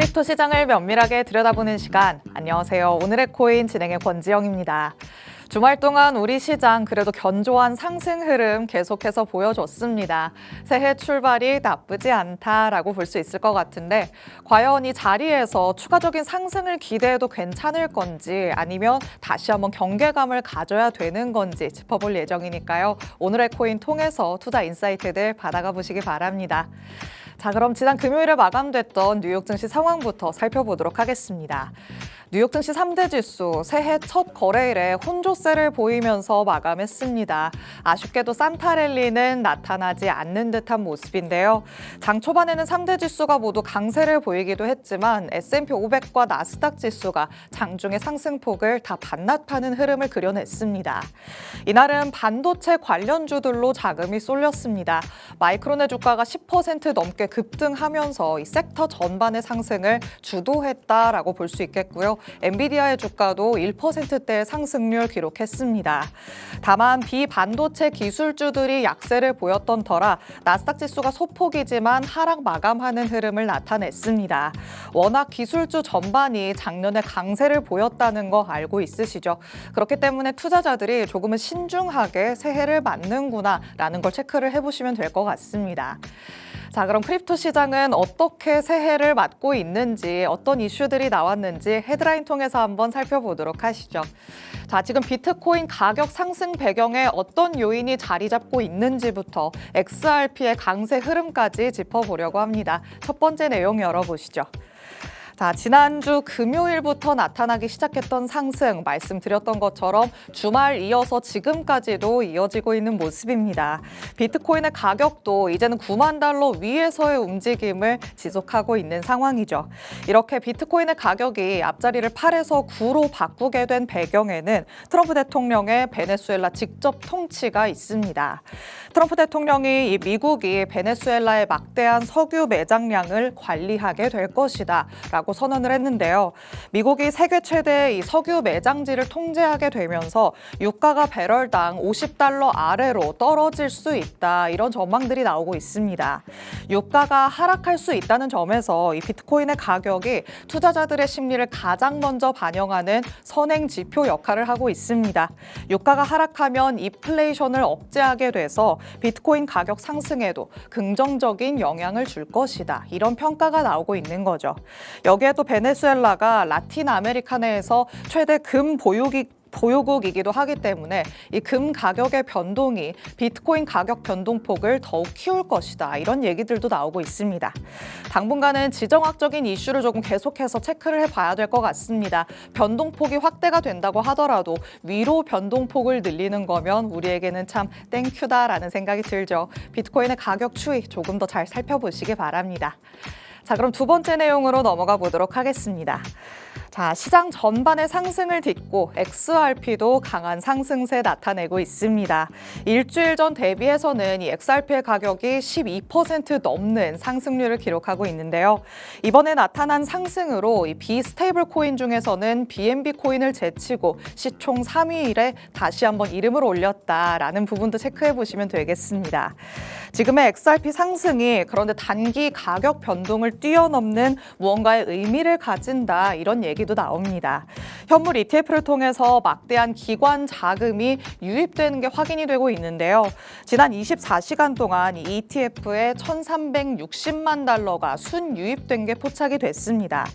크립토 시장을 면밀하게 들여다보는 시간. 안녕하세요. 오늘의 코인 진행의 권지영입니다. 주말 동안 우리 시장 그래도 견조한 상승 흐름 계속해서 보여줬습니다. 새해 출발이 나쁘지 않다라고 볼 수 있을 것 같은데 과연 이 자리에서 추가적인 상승을 기대해도 괜찮을 건지 아니면 다시 한번 경계감을 가져야 되는 건지 짚어볼 예정이니까요. 오늘의 코인 통해서 투자 인사이트들 받아가 보시기 바랍니다. 자, 그럼 지난 금요일에 마감됐던 뉴욕 증시 상황부터 살펴보도록 하겠습니다. 뉴욕 증시 3대 지수 새해 첫 거래일에 혼조세를 보이면서 마감했습니다. 아쉽게도 산타랠리는 나타나지 않는 듯한 모습인데요. 장 초반에는 3대 지수가 모두 강세를 보이기도 했지만 S&P 500과 나스닥 지수가 장중의 상승폭을 다 반납하는 흐름을 그려냈습니다. 이날은 반도체 관련주들로 자금이 쏠렸습니다. 마이크론의 주가가 10% 넘게 급등하면서 이 섹터 전반의 상승을 주도했다라고 볼 수 있겠고요. 엔비디아의 주가도 1%대의 상승률 기록했습니다. 다만 비반도체 기술주들이 약세를 보였던 터라 나스닥 지수가 소폭이지만 하락 마감하는 흐름을 나타냈습니다. 워낙 기술주 전반이 작년에 강세를 보였다는 거 알고 있으시죠? 그렇기 때문에 투자자들이 조금은 신중하게 새해를 맞는구나라는 걸 체크를 해보시면 될 것 같습니다. 자, 그럼 크립토 시장은 어떻게 새해를 맞고 있는지, 어떤 이슈들이 나왔는지 헤드라인 통해서 한번 살펴보도록 하시죠. 자, 지금 비트코인 가격 상승 배경에 어떤 요인이 자리 잡고 있는지부터 XRP의 강세 흐름까지 짚어보려고 합니다. 첫 번째 내용 열어보시죠. 자, 지난주 금요일부터 나타나기 시작했던 상승 말씀드렸던 것처럼 주말 이어서 지금까지도 이어지고 있는 모습입니다. 비트코인의 가격도 이제는 9만 달러 위에서의 움직임을 지속하고 있는 상황이죠. 이렇게 비트코인의 가격이 앞자리를 8에서 9로 바꾸게 된 배경에는 트럼프 대통령의 베네수엘라 직접 통치가 있습니다. 트럼프 대통령이 미국이 베네수엘라의 막대한 석유 매장량을 관리하게 될 것이다 라고 선언을 했는데요. 미국이 세계 최대의 이 석유 매장지를 통제하게 되면서 유가가 배럴당 50달러 아래로 떨어질 수 있다. 이런 전망들이 나오고 있습니다. 유가가 하락할 수 있다는 점에서 이 비트코인의 가격이 투자자들의 심리를 가장 먼저 반영하는 선행 지표 역할을 하고 있습니다. 유가가 하락하면 인플레이션을 억제하게 돼서 비트코인 가격 상승에도 긍정적인 영향을 줄 것이다. 이런 평가가 나오고 있는 거죠. 여기에 또 베네수엘라가 라틴 아메리카 내에서 최대 금 보유국이기도 하기 때문에 이 금 가격의 변동이 비트코인 가격 변동폭을 더욱 키울 것이다. 이런 얘기들도 나오고 있습니다. 당분간은 지정학적인 이슈를 조금 계속해서 체크를 해봐야 될 것 같습니다. 변동폭이 확대가 된다고 하더라도 위로 변동폭을 늘리는 거면 우리에게는 참 땡큐다라는 생각이 들죠. 비트코인의 가격 추이 조금 더 잘 살펴보시기 바랍니다. 자, 그럼 두 번째 내용으로 넘어가 보도록 하겠습니다. 자, 시장 전반의 상승을 딛고 XRP도 강한 상승세 나타내고 있습니다. 일주일 전 대비해서는 이 XRP의 가격이 12% 넘는 상승률을 기록하고 있는데요. 이번에 나타난 상승으로 이 비스테이블 코인 중에서는 BNB 코인을 제치고 시총 3위일에 다시 한번 이름을 올렸다라는 부분도 체크해 보시면 되겠습니다. 지금의 XRP 상승이 그런데 단기 가격 변동을 뛰어넘는 무언가의 의미를 가진다 이런 얘기도 나옵니다. 현물 ETF를 통해서 막대한 기관 자금이 유입되는 게 확인이 되고 있는데요. 지난 24시간 동안 이 ETF에 1,360만 달러가 순유입된 게 포착이 됐습니다.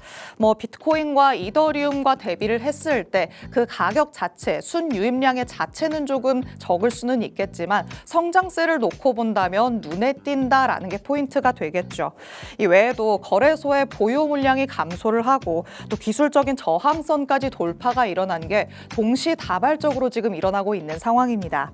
비트코인과 이더리움과 대비를 했을 때 그 가격 자체, 순유입량의 자체는 조금 적을 수는 있겠지만 성장세를 놓고 본다면 눈에 띈다라는 게 포인트가 되겠죠. 이 외에도 거래소의 보유 물량이 감소를 하고 또 기술적인 저항선까지 돌파가 일어난 게 동시다발적으로 지금 일어나고 있는 상황입니다.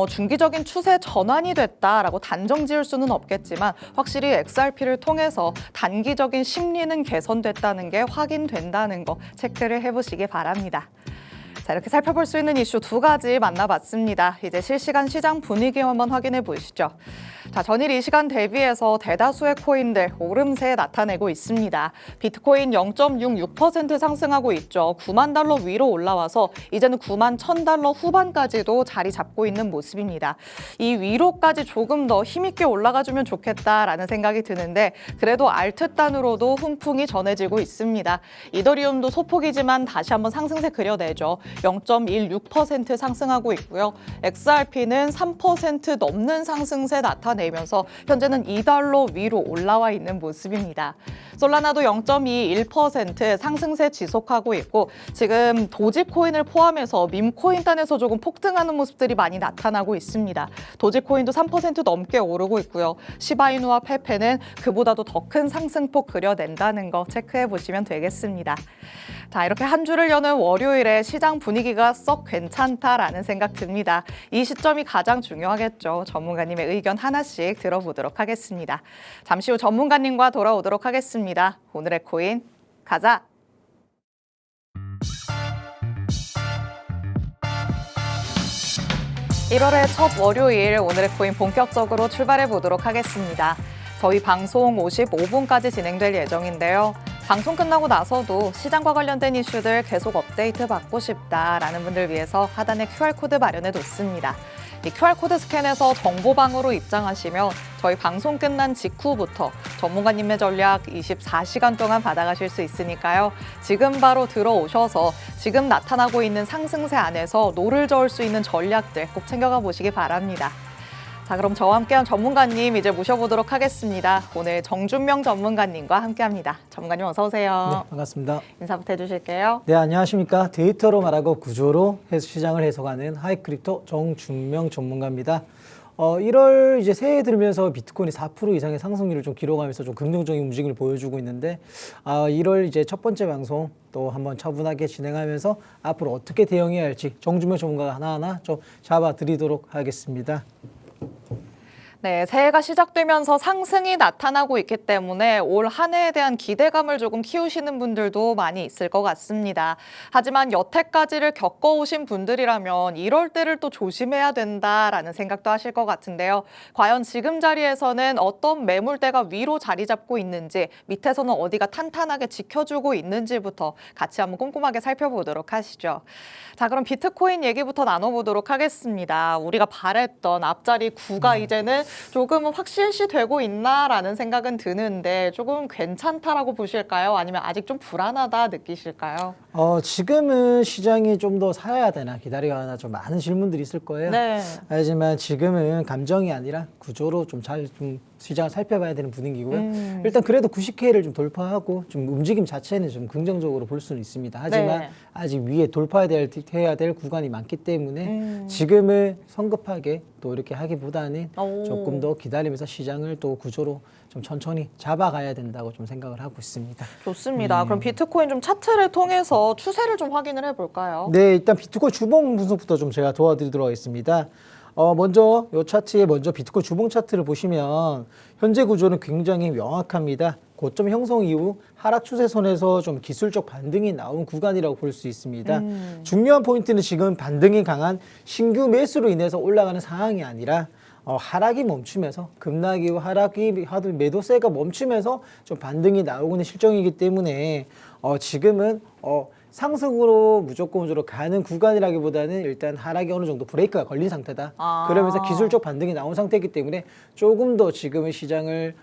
중기적인 추세 전환이 됐다라고 단정 지을 수는 없겠지만 확실히 XRP를 통해서 단기적인 심리는 개선됐다는 게 확인된다는 거 체크를 해보시기 바랍니다. 자, 이렇게 살펴볼 수 있는 이슈 두 가지 만나봤습니다. 이제 실시간 시장 분위기 한번 확인해 보시죠. 자, 전일 이 시간 대비해서 대다수의 코인들 오름세 나타내고 있습니다. 비트코인 0.66% 상승하고 있죠. 9만 달러 위로 올라와서 이제는 9만 1,000달러 후반까지도 자리 잡고 있는 모습입니다. 이 위로까지 조금 더 힘있게 올라가주면 좋겠다라는 생각이 드는데 그래도 알트단으로도 훈풍이 전해지고 있습니다. 이더리움도 소폭이지만 다시 한번 상승세 그려내죠. 0.16% 상승하고 있고요. XRP는 3% 넘는 상승세 나타내면서 현재는 2달러 위로 올라와 있는 모습입니다. 솔라나도 0.21% 상승세 지속하고 있고 지금 도지코인을 포함해서 밈코인단에서 조금 폭등하는 모습들이 많이 나타나고 있습니다. 도지코인도 3% 넘게 오르고 있고요. 시바이누와 페페는 그보다도 더 큰 상승폭 그려낸다는 거 체크해 보시면 되겠습니다. 자, 이렇게 한 주를 여는 월요일에 시장 분위기가 썩 괜찮다라는 생각 듭니다. 이 시점이 가장 중요하겠죠. 전문가님의 의견 하나씩 들어보도록 하겠습니다. 잠시 후 전문가님과 돌아오도록 하겠습니다. 오늘의 코인 가자! (1월의) 첫 월요일 오늘의 코인 본격적으로 출발해 보도록 하겠습니다. 저희 방송 55분까지 진행될 예정인데요. 방송 끝나고 나서도 시장과 관련된 이슈들 계속 업데이트 받고 싶다라는 분들 위해서 하단에 QR코드 마련해 뒀습니다. 이 QR코드 스캔해서 정보방으로 입장하시면 저희 방송 끝난 직후부터 전문가님의 전략 24시간 동안 받아가실 수 있으니까요. 지금 바로 들어오셔서 지금 나타나고 있는 상승세 안에서 노를 저을 수 있는 전략들 꼭 챙겨가 보시기 바랍니다. 자, 그럼 저와 함께한 전문가님 이제 모셔보도록 하겠습니다. 오늘 정준명 전문가님과 함께합니다. 전문가님 어서 오세요. 네, 반갑습니다. 인사부터 해주실게요. 네, 안녕하십니까. 데이터로 말하고 구조로 시장을 해석하는 하이크립토 정준명 전문가입니다. 1월 이제 새해 들면서 비트코인이 4% 이상의 상승률을 좀 기록하면서 좀 긍정적인 움직임을 보여주고 있는데 1월 이제 첫 번째 방송 또 한번 차분하게 진행하면서 앞으로 어떻게 대응해야 할지 정준명 전문가가 하나하나 좀 잡아드리도록 하겠습니다. 네, 새해가 시작되면서 상승이 나타나고 있기 때문에 올 한 해에 대한 기대감을 조금 키우시는 분들도 많이 있을 것 같습니다. 하지만 여태까지를 겪어오신 분들이라면 이럴 때를 또 조심해야 된다라는 생각도 하실 것 같은데요. 과연 지금 자리에서는 어떤 매물대가 위로 자리 잡고 있는지, 밑에서는 어디가 탄탄하게 지켜주고 있는지부터 같이 한번 꼼꼼하게 살펴보도록 하시죠. 자, 그럼 비트코인 얘기부터 나눠보도록 하겠습니다. 우리가 바랬던 앞자리 9가 이제는 조금은 확실시 되고 있나라는 생각은 드는데 조금 괜찮다라고 보실까요? 아니면 아직 좀 불안하다 느끼실까요? 지금은 시장이 좀 더 사야 되나 기다려야 하나 좀 많은 질문들이 있을 거예요. 네. 하지만 지금은 감정이 아니라 구조로 좀 시장을 살펴봐야 되는 분위기고요. 일단 그래도 90K를 좀 돌파하고 좀 움직임 자체는 좀 긍정적으로 볼 수는 있습니다. 하지만 네. 아직 위에 해야 될 구간이 많기 때문에 지금은 성급하게 또 이렇게 하기보다는 조금 더 기다리면서 시장을 또 구조로 좀 천천히 잡아가야 된다고 좀 생각을 하고 있습니다. 좋습니다. 그럼 비트코인 좀 차트를 통해서 추세를 좀 확인을 해볼까요? 네, 일단 비트코인 주봉 분석부터 좀 제가 도와드리도록 하겠습니다. 먼저 이 차트에 먼저 비트코인 주봉 차트를 보시면 현재 구조는 굉장히 명확합니다. 고점 형성 이후 하락 추세선에서 좀 기술적 반등이 나온 구간이라고 볼 수 있습니다. 중요한 포인트는 지금 반등이 강한 신규 매수로 인해서 올라가는 상황이 아니라 하락이 멈추면서 급락이 하락이 하도 매도세가 멈추면서 좀 반등이 나오고 있는 실정이기 때문에 지금은 상승으로 무조건적으로 가는 구간이라기보다는 일단 하락이 어느 정도 브레이크가 걸린 상태다. 그러면서 기술적 반등이 나온 상태이기 때문에 조금 더 지금의 시장을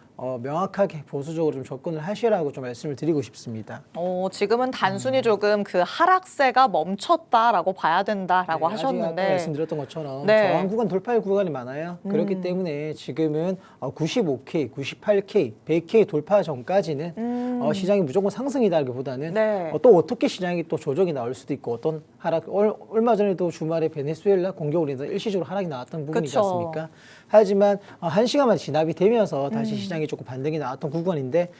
명확하게 보수적으로 좀 접근을 하시라고 좀 말씀을 드리고 싶습니다. 지금은 단순히 조금 그 하락세가 멈췄다라고 봐야 된다라고 하셨는데 아까 말씀드렸던 것처럼 네. 저항 구간 돌파의 구간이 많아요. 그렇기 때문에 지금은 95K, 98K, 100K 돌파 전까지는 시장이 무조건 상승이다기보다는 네. 또 어떻게 시장이 또 조정이 나올 수도 있고 어떤 하락 얼마 전에도 주말에 베네수엘라 공격으로 인해서 일시적으로 하락이 나왔던 부분이지 그쵸. 않습니까? 하지만 1시간만 지납이 되면서 다시 시장이 조금 반등이 나왔던 구간인데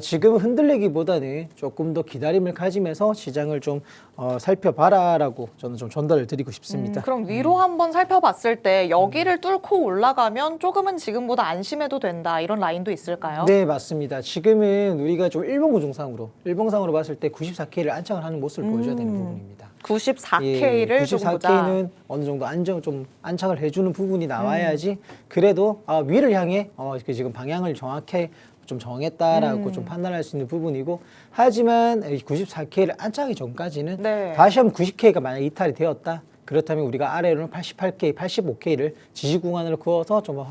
지금은 흔들리기보다는 조금 더 기다림을 가지면서 시장을 좀 살펴봐라라고 저는 좀 전달을 드리고 싶습니다. 그럼 위로 한번 살펴봤을 때 여기를 뚫고 올라가면 조금은 지금보다 안심해도 된다 이런 라인도 있을까요? 네, 맞습니다. 지금은 우리가 좀 일봉상으로 봤을 때 94K를 안착을 하는 모습을 보여줘야 되는 부분입니다. 94K를 조금 보자. 94K는 어느 정도 안착을 해주는 부분이 나와야지 그래도 위를 향해 지금 방향을 정확히 좀 정했다라고 좀 판단할 수 있는 부분이고 하지만 94K를 안착하기 전까지는 네. 다시 한번 90K가 만약 이탈이 되었다. 그렇다면 우리가 아래로는 88K, 85K를 지지 구간으로 그어서 좀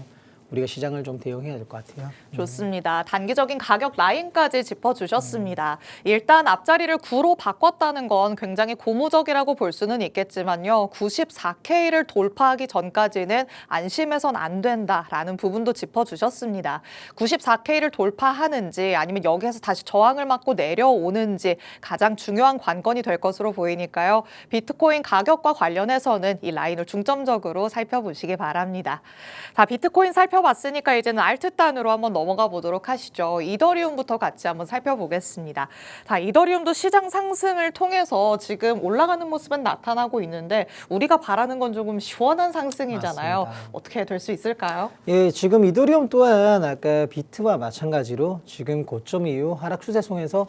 우리가 시장을 좀 대응해야 될 것 같아요. 좋습니다. 단기적인 가격 라인까지 짚어주셨습니다. 일단 앞자리를 9로 바꿨다는 건 굉장히 고무적이라고 볼 수는 있겠지만요. 94K를 돌파하기 전까지는 안심해선 안 된다라는 부분도 짚어주셨습니다. 94K를 돌파하는지 아니면 여기에서 다시 저항을 맞고 내려오는지 가장 중요한 관건이 될 것으로 보이니까요. 비트코인 가격과 관련해서는 이 라인을 중점적으로 살펴보시기 바랍니다. 자, 비트코인 살펴봤으니까 이제는 알트단으로 한번 넘어가 보도록 하시죠. 이더리움부터 같이 한번 살펴보겠습니다. 자, 이더리움도 시장 상승을 통해서 지금 올라가는 모습은 나타나고 있는데 우리가 바라는 건 조금 시원한 상승이잖아요. 맞습니다. 어떻게 될 수 있을까요? 예, 지금 이더리움 또한 아까 비트와 마찬가지로 지금 고점 이후 하락 추세송에서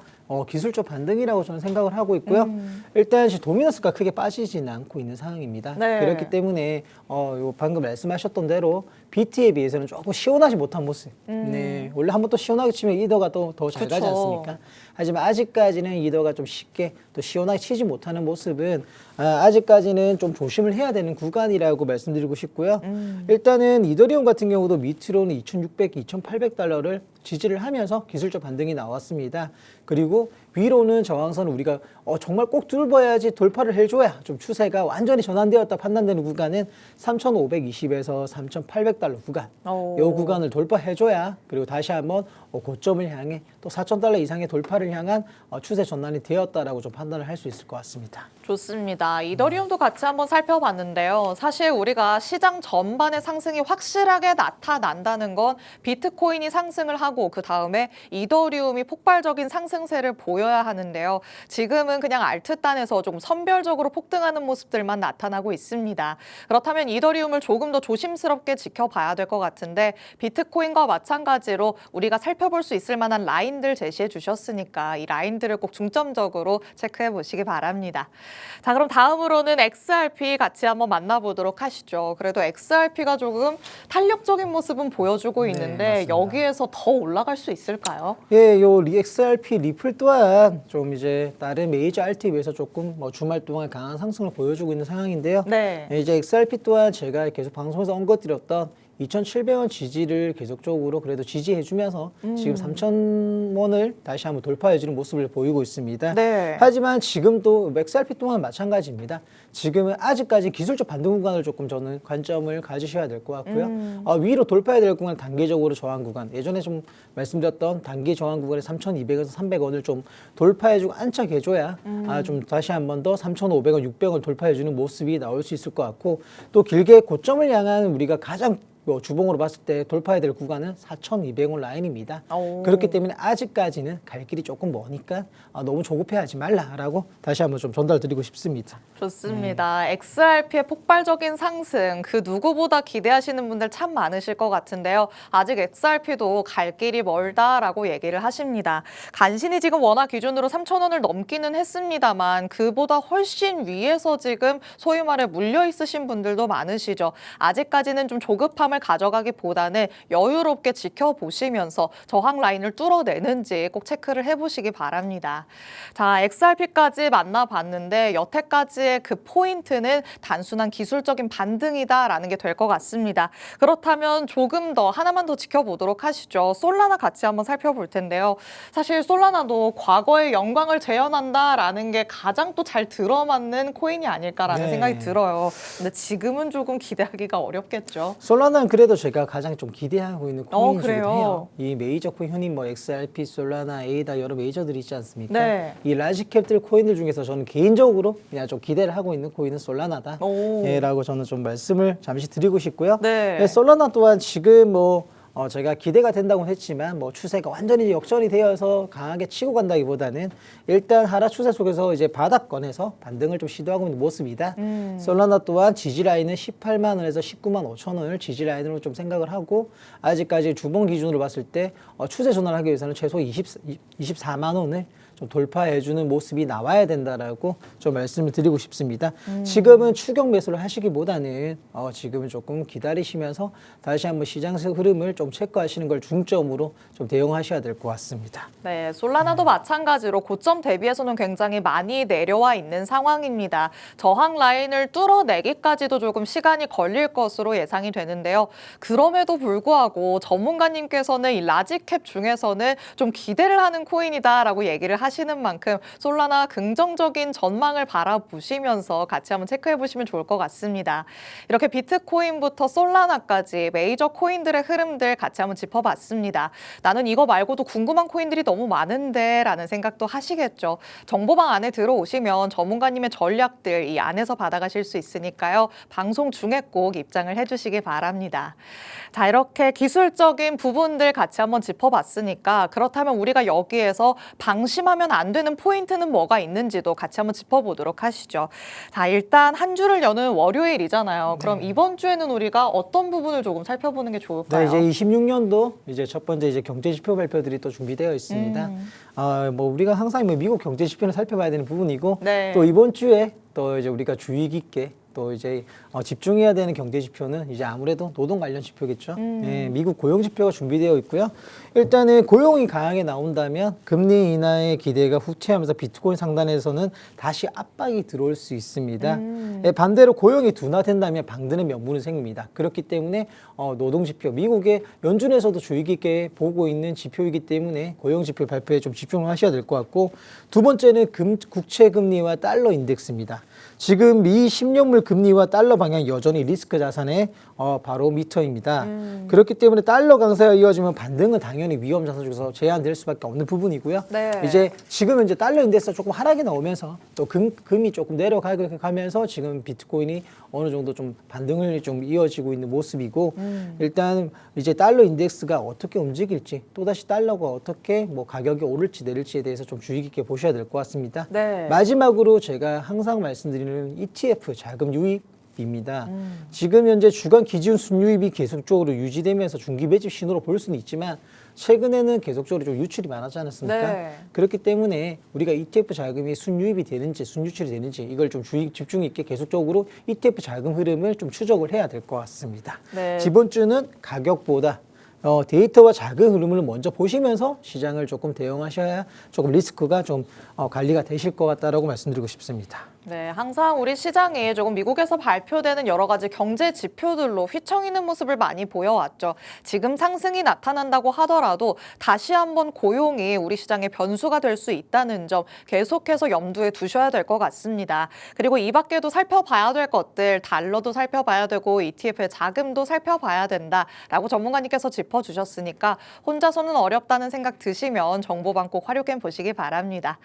기술적 반등이라고 저는 생각을 하고 있고요. 일단 도미너스가 크게 빠지지는 않고 있는 상황입니다. 네. 그렇기 때문에 요 방금 말씀하셨던 대로 비트에 비해서는 조금 시원하지 못한 모습. 네, 원래 한번 또 시원하게 치면 이더가 또 더 잘 가지 그쵸. 않습니까? 하지만 아직까지는 이더가 좀 쉽게 또 시원하게 치지 못하는 모습은 아직까지는 좀 조심을 해야 되는 구간이라고 말씀드리고 싶고요. 일단은 이더리움 같은 경우도 밑으로는 2,600, 2,800달러를 지지를 하면서 기술적 반등이 나왔습니다. 그리고 위로는 저항선을 우리가 정말 꼭 뚫어야지 돌파를 해줘야 좀 추세가 완전히 전환되었다 판단되는 구간은 3,520에서 3,800달러 구간. 이 구간을 돌파해줘야 그리고 다시 한번 고점을 향해 또 4,000달러 이상의 돌파를 향한 추세 전환이 되었다라고 좀 판단을 할 수 있을 것 같습니다. 좋습니다. 이더리움도 같이 한번 살펴봤는데요. 사실 우리가 시장 전반의 상승이 확실하게 나타난다는 건 비트코인이 상승을 하고 그 다음에 이더리움이 폭발적인 상승세를 보여야 하는데요. 지금은 그냥 알트단에서 조금 선별적으로 폭등하는 모습들만 나타나고 있습니다. 그렇다면 이더리움을 조금 더 조심스럽게 지켜봐야 될 것 같은데 비트코인과 마찬가지로 우리가 살펴볼 수 있을 만한 라인들 제시해 주셨으니까 이 라인들을 꼭 중점적으로 체크해 보시기 바랍니다. 자, 그럼 다음으로는 XRP 같이 한번 만나보도록 하시죠. 그래도 XRP가 조금 탄력적인 모습은 보여주고 네, 있는데 맞습니다. 여기에서 더 올라갈 수 있을까요? 예, 요 XRP 리플 또한 좀 이제 다른 메이저 알트에 비해서 조금 주말 동안 강한 상승을 보여주고 있는 상황인데요. 네. 이제 XRP 또한 제가 계속 방송에서 언급드렸던 2,700원 지지를 계속적으로 그래도 지지해주면서 지금 3,000원을 다시 한번 돌파해주는 모습을 보이고 있습니다. 네. 하지만 지금도 XRP 또한 마찬가지입니다. 지금은 아직까지 기술적 반등 구간을 조금 저는 관점을 가지셔야 될 것 같고요. 위로 돌파해야 될 구간 단계적으로 저항 구간. 예전에 좀 말씀드렸던 단기 저항 구간에 3,200에서 300원을 좀 돌파해주고 안착해줘야 좀 다시 한번 더 3,500원, 600원 돌파해주는 모습이 나올 수 있을 것 같고 또 길게 고점을 향한 우리가 가장 주봉으로 봤을 때 돌파해야 될 구간은 4,200원 라인입니다. 그렇기 때문에 아직까지는 갈 길이 조금 머니까 너무 조급해하지 말라라고 다시 한번 좀 전달드리고 싶습니다. 좋습니다. XRP의 폭발적인 상승, 그 누구보다 기대하시는 분들 참 많으실 것 같은데요. 아직 XRP도 갈 길이 멀다라고 얘기를 하십니다. 간신히 지금 원화 기준으로 3,000원을 넘기는 했습니다만 그보다 훨씬 위에서 지금 소위 말해 물려 있으신 분들도 많으시죠. 아직까지는 좀 조급함을 가져가기보다는 여유롭게 지켜보시면서 저항 라인을 뚫어내는지 꼭 체크를 해보시기 바랍니다. 자, XRP까지 만나봤는데 여태까지의 그 포인트는 단순한 기술적인 반등이다라는 게 될 것 같습니다. 그렇다면 조금 더 하나만 더 지켜보도록 하시죠. 솔라나 같이 한번 살펴볼 텐데요. 사실 솔라나도 과거의 영광을 재현한다라는 게 가장 또 잘 들어맞는 코인이 아닐까라는 네. 생각이 들어요. 근데 지금은 조금 기대하기가 어렵겠죠. 솔라나는 그래도 제가 가장 좀 기대하고 있는 코인이기도 그래요? 해요. 이 메이저 코인 흔히 XRP, 솔라나, 에이다 여러 메이저들이 있지 않습니까? 네. 이 라지 캡들 코인들 중에서 저는 개인적으로 그냥 좀 기대를 하고 있는 코인은 솔라나다. 라고 저는 좀 말씀을 잠시 드리고 싶고요. 네. 솔라나 또한 지금 제가 기대가 된다고는 했지만 추세가 완전히 역전이 되어서 강하게 치고 간다기보다는 일단 하락 추세 속에서 이제 바닥권에서 반등을 좀 시도하고 있는 모습이다. 솔라나 또한 지지 라인은 18만 원에서 19만 5천 원을 지지 라인으로 좀 생각을 하고 아직까지 주봉 기준으로 봤을 때 추세 전환을 하기 위해서는 최소 24만 원을 좀 돌파해주는 모습이 나와야 된다라고 좀 말씀을 드리고 싶습니다. 지금은 추격 매수를 하시기보다는 지금은 조금 기다리시면서 다시 한번 시장 흐름을 좀 체크하시는 걸 중점으로 좀 대응하셔야 될 것 같습니다. 네, 솔라나도 마찬가지로 고점 대비해서는 굉장히 많이 내려와 있는 상황입니다. 저항 라인을 뚫어내기까지도 조금 시간이 걸릴 것으로 예상이 되는데요. 그럼에도 불구하고 전문가님께서는 이 라지캡 중에서는 좀 기대를 하는 코인이다라고 얘기를 하시는 만큼 솔라나 긍정적인 전망을 바라보시면서 같이 한번 체크해 보시면 좋을 것 같습니다. 이렇게 비트코인부터 솔라나까지 메이저 코인들의 흐름들 같이 한번 짚어봤습니다. 나는 이거 말고도 궁금한 코인들이 너무 많은데 라는 생각도 하시겠죠. 정보방 안에 들어오시면 전문가님의 전략들 이 안에서 받아가실 수 있으니까요. 방송 중에 꼭 입장을 해주시기 바랍니다. 자, 이렇게 기술적인 부분들 같이 한번 짚어봤으니까 그렇다면 우리가 여기에서 방심하면 안 되는 포인트는 뭐가 있는지도 같이 한번 짚어보도록 하시죠. 자, 일단 한 주를 여는 월요일이잖아요. 그럼 이번 주에는 우리가 어떤 부분을 조금 살펴보는 게 좋을까요? 네, 이제 26년도 이제 첫 번째 이제 경제 지표 발표들이 또 준비되어 있습니다. 뭐 우리가 항상 뭐 미국 경제 지표를 살펴봐야 되는 부분이고 네. 또 이번 주에 또 이제 우리가 주의 깊게 또 이제 집중해야 되는 경제 지표는 이제 아무래도 노동 관련 지표겠죠. 예, 미국 고용 지표가 준비되어 있고요. 일단은 고용이 강하게 나온다면 금리 인하의 기대가 후퇴하면서 비트코인 상단에서는 다시 압박이 들어올 수 있습니다. 예, 반대로 고용이 둔화된다면 방드는 명분은 생깁니다. 그렇기 때문에 노동 지표, 미국의 연준에서도 주의 깊게 보고 있는 지표이기 때문에 고용 지표 발표에 좀 집중을 하셔야 될 것 같고, 두 번째는 국채 금리와 달러 인덱스입니다. 지금 미 10년물 금리와 달러 방향 여전히 리스크 자산의 바로 미터입니다. 그렇기 때문에 달러 강세가 이어지면 반등은 당연히 위험 자산 중에서 제한될 수밖에 없는 부분이고요. 네. 이제 지금은 이제 달러 인덱스가 조금 하락이 나오면서 또 금이 조금 내려가면서 지금 비트코인이 어느 정도 좀 반등을 좀 이어지고 있는 모습이고, 일단 이제 달러 인덱스가 어떻게 움직일지, 또다시 달러가 어떻게 뭐 가격이 오를지 내릴지에 대해서 좀 주의 깊게 보셔야 될 것 같습니다. 네. 마지막으로 제가 항상 말씀드리는 ETF 자금 유입입니다. 지금 현재 주간 기준 순유입이 계속적으로 유지되면서 중기 매집 신호로 볼 수는 있지만 최근에는 계속적으로 좀 유출이 많았지 않았습니까? 네. 그렇기 때문에 우리가 ETF 자금이 순유입이 되는지 순유출이 되는지 이걸 좀 집중 있게 계속적으로 ETF 자금 흐름을 좀 추적을 해야 될 것 같습니다. 네. 이번 주는 가격보다 데이터와 자금 흐름을 먼저 보시면서 시장을 조금 대응하셔야 조금 리스크가 좀 관리가 되실 것 같다라고 말씀드리고 싶습니다. 네, 항상 우리 시장이 조금 미국에서 발표되는 여러 가지 경제 지표들로 휘청이는 모습을 많이 보여왔죠. 지금 상승이 나타난다고 하더라도 다시 한번 고용이 우리 시장의 변수가 될 수 있다는 점 계속해서 염두에 두셔야 될 것 같습니다. 그리고 이 밖에도 살펴봐야 될 것들, 달러도 살펴봐야 되고 ETF의 자금도 살펴봐야 된다라고 전문가님께서 짚어주셨으니까 혼자서는 어렵다는 생각 드시면 정보방 꼭 활용해 보시기 바랍니다.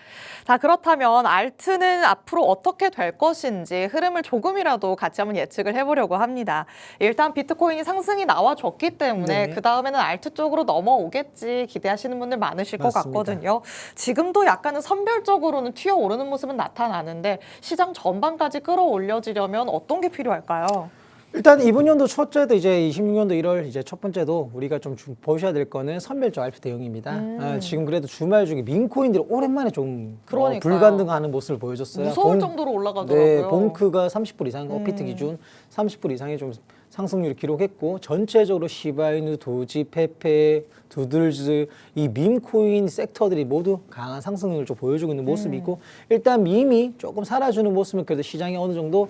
자, 그렇다면 알트는 앞으로 어떻게 될 것인지 흐름을 조금이라도 같이 한번 예측을 해보려고 합니다. 일단 비트코인이 상승이 나와줬기 때문에 네. 그 다음에는 알트 쪽으로 넘어오겠지 기대하시는 분들 많으실 것 맞습니다. 같거든요. 지금도 약간은 선별적으로는 튀어오르는 모습은 나타나는데 시장 전반까지 끌어올려지려면 어떤 게 필요할까요? 일단 이번 연도 첫째도 이제 26년도 1월 이제 첫 번째도 우리가 좀 보셔야 될 거는 선별적 알파 대응입니다. 지금 그래도 주말 중에 민코인들이 오랜만에 좀 그러니까요. 불가능한 모습을 보여줬어요. 무서울 정도로 올라가더라고요. 네, 봉크가 30불 이상, 어피트 기준 30불 이상의 좀 상승률을 기록했고, 전체적으로 시바이누, 도지, 페페, 두들즈 이 밈코인 섹터들이 모두 강한 상승률을 좀 보여주고 있는 모습이고, 일단 밈이 조금 사라지는 모습은 그래도 시장에 어느 정도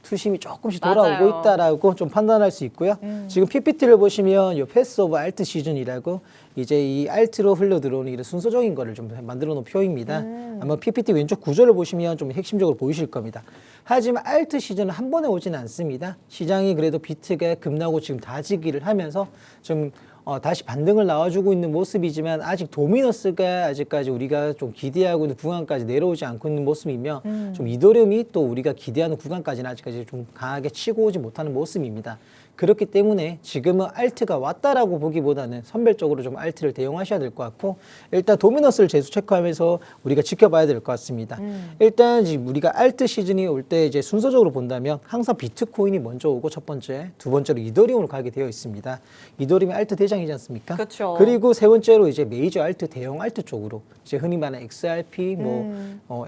투심이 조금씩 돌아오고 맞아요. 있다라고 좀 판단할 수 있고요. 지금 PPT를 보시면 요 패스 오브 알트 시즌이라고 이제 이 알트로 흘러 들어오는 이런 순서적인 거를 좀 만들어 놓은 표입니다. 아마 PPT 왼쪽 구조를 보시면 좀 핵심적으로 보이실 겁니다. 하지만 알트 시즌은 한 번에 오지는 않습니다. 시장이 그래도 비트가 급락하고 지금 다지기를 하면서 좀 다시 반등을 나와주고 있는 모습이지만 아직 도미너스가 아직까지 우리가 좀 기대하고 있는 구간까지 내려오지 않고 있는 모습이며, 좀 이더리움이 또 우리가 기대하는 구간까지는 아직까지 좀 강하게 치고 오지 못하는 모습입니다. 그렇기 때문에 지금은 알트가 왔다라고 보기보다는 선별적으로 좀 알트를 대응하셔야 될 것 같고 일단 도미넌스를 재수 체크하면서 우리가 지켜봐야 될 것 같습니다. 일단 지금 우리가 알트 시즌이 올 때 이제 순서적으로 본다면 항상 비트코인이 먼저 오고 첫 번째, 두 번째로 이더리움으로 가게 되어 있습니다. 이더리움이 알트 대장이지 않습니까? 그렇죠. 그리고 세 번째로 이제 메이저 알트, 대형 알트 쪽으로 이제 흔히 말하는 XRP,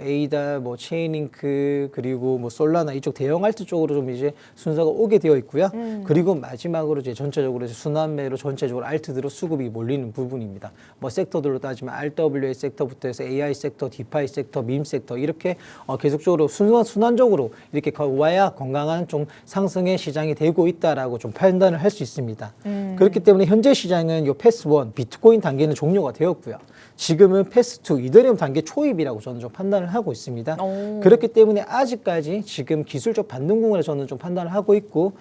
에이다, 체인링크 그리고 솔라나 이쪽 대형 알트 쪽으로 좀 이제 순서가 오게 되어 있고요. 그리고 마지막으로 이제 전체적으로 이제 순환매로 전체적으로 알트들로 수급이 몰리는 부분입니다. 섹터들로 따지면 RWA 섹터부터 해서 AI 섹터, 디파이 섹터, 밈 섹터 이렇게 계속적으로 순환적으로 이렇게 와야 건강한 좀 상승의 시장이 되고 있다라고 좀 판단을 할 수 있습니다. 그렇기 때문에 현재 시장은 요 패스 1 비트코인 단계는 종료가 되었고요. 지금은 패스 2 이더리움 단계 초입이라고 저는 좀 판단을 하고 있습니다. 그렇기 때문에 아직까지 지금 기술적 반등궁을 저는 좀 판단을 하고 있고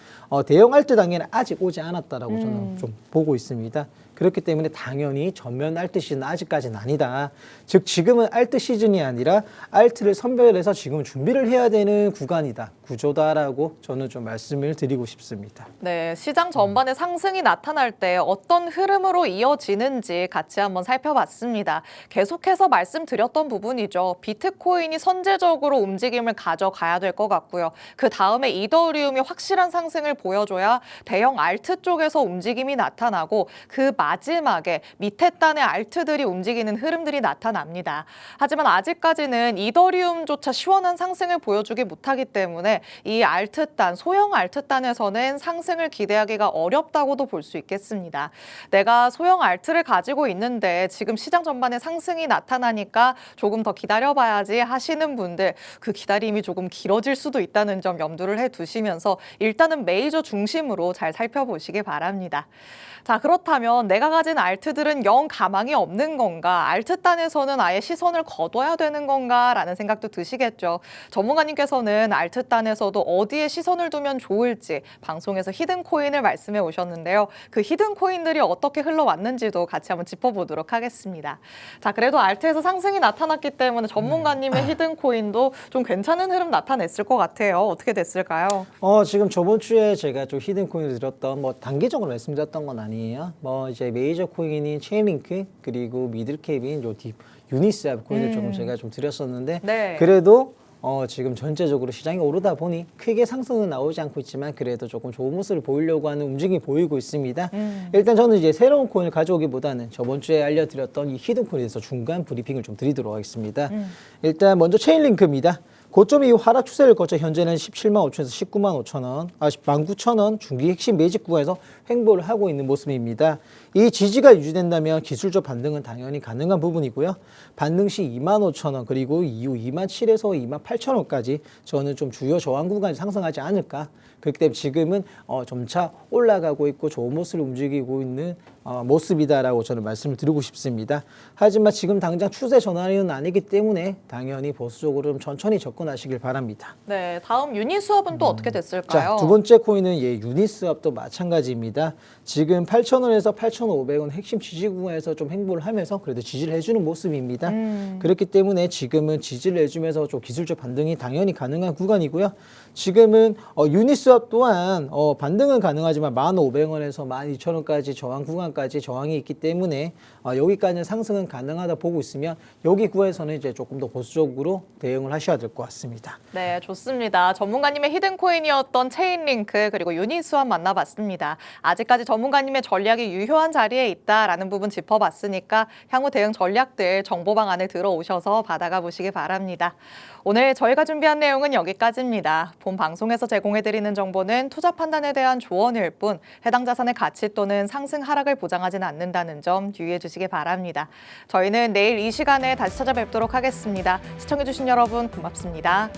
대형 알트 단계는 아직 오지 않았다라고 저는 좀 보고 있습니다. 그렇기 때문에 당연히 전면 알트 시즌은 아직까지는 아니다. 즉 지금은 알트 시즌이 아니라 알트를 선별해서 지금 준비를 해야 되는 구간이다, 구조다라고 저는 좀 말씀을 드리고 싶습니다. 네, 시장 전반에 상승이 나타날 때 어떤 흐름으로 이어지는지 같이 한번 살펴봤습니다. 계속해서 말씀드렸던 부분이죠. 비트코인이 선제적으로 움직임을 가져가야 될 것 같고요. 그 다음에 이더리움이 확실한 상승을 보여줘야 대형 알트 쪽에서 움직임이 나타나고 그 마지막에 밑에 단의 알트들이 움직이는 흐름들이 나타납니다. 하지만 아직까지는 이더리움조차 시원한 상승을 보여주기 못하기 때문에 이 알트단, 소형 알트단에서는 상승을 기대하기가 어렵다고도 볼 수 있겠습니다. 내가 소형 알트를 가지고 있는데 지금 시장 전반에 상승이 나타나니까 조금 더 기다려봐야지 하시는 분들, 그 기다림이 조금 길어질 수도 있다는 점 염두를 해두시면서 일단은 메이저 중심으로 잘 살펴보시기 바랍니다. 자, 그렇다면 내가 가진 알트들은 영 가망이 없는 건가? 알트단에서는 아예 시선을 거둬야 되는 건가? 라는 생각도 드시겠죠. 전문가님께서는 알트단에서도 어디에 시선을 두면 좋을지 방송에서 히든 코인을 말씀해 오셨는데요. 그 히든 코인들이 어떻게 흘러왔는지도 같이 한번 짚어보도록 하겠습니다. 자, 그래도 알트에서 상승이 나타났기 때문에 전문가님의 히든 코인도 좀 괜찮은 흐름 나타냈을 것 같아요. 어떻게 됐을까요? 지금 저번 주에 제가 좀 히든 코인을 드렸던 단계적으로 말씀드렸던 건 아니에요. 이제 메이저 코인인 체인링크 그리고 미들캡인 유니스왑 코인을 조금 제가 좀 드렸었는데 네. 그래도 지금 전체적으로 시장이 오르다 보니 크게 상승은 나오지 않고 있지만 그래도 조금 좋은 모습을 보이려고 하는 움직임이 보이고 있습니다. 일단 저는 이제 새로운 코인을 가져오기보다는 저번 주에 알려드렸던 이 히든 코인에 대해서 중간 브리핑을 좀 드리도록 하겠습니다. 일단 먼저 체인링크입니다. 고점 이후 하락 추세를 거쳐 현재는 17만 5천에서 19만 5천 원, 19,000원 중기 핵심 매직 구간에서 횡보를 하고 있는 모습입니다. 이 지지가 유지된다면 기술적 반등은 당연히 가능한 부분이고요. 반등 시 2만 5천 원 그리고 이후 2만 7에서 2만 8천 원까지 저는 좀 주요 저항 구간이 상승하지 않을까. 그렇기 때문에 지금은 점차 올라가고 있고 좋은 모습을 움직이고 있는 모습이다라고 저는 말씀을 드리고 싶습니다. 하지만 지금 당장 추세 전환은 아니기 때문에 당연히 보수적으로 좀 천천히 접근하시길 바랍니다. 네, 다음 유니스왑은 또 어떻게 됐을까요? 자, 두 번째 코인은 유니스왑도 마찬가지입니다. 지금 8,000원에서 8,500원 핵심 지지 구간에서 좀 횡보를 하면서 그래도 지지를 해주는 모습입니다. 그렇기 때문에 지금은 지지를 해주면서 좀 기술적 반등이 당연히 가능한 구간이고요. 지금은 유니스왑 또한 반등은 가능하지만 1,500원에서 12,000원까지 저항 구간까지 저항이 있기 때문에 여기까지는 상승은 가능하다 보고 있으면 여기 구간에서는 이제 조금 더 보수적으로 대응을 하셔야 될 것 같습니다. 네, 좋습니다. 전문가님의 히든 코인이었던 체인링크 그리고 유니스왑 만나봤습니다. 아직까지 전문가님의 전략이 유효한 자리에 있다라는 부분 짚어봤으니까 향후 대응 전략들 정보방 안에 들어오셔서 받아가 보시기 바랍니다. 오늘 저희가 준비한 내용은 여기까지입니다. 본 방송에서 제공해드리는 정보는 투자 판단에 대한 조언일 뿐 해당 자산의 가치 또는 상승 하락을 보장하지는 않는다는 점 유의해 주시기 바랍니다. 저희는 내일 이 시간에 다시 찾아뵙도록 하겠습니다. 시청해주신 여러분 고맙습니다.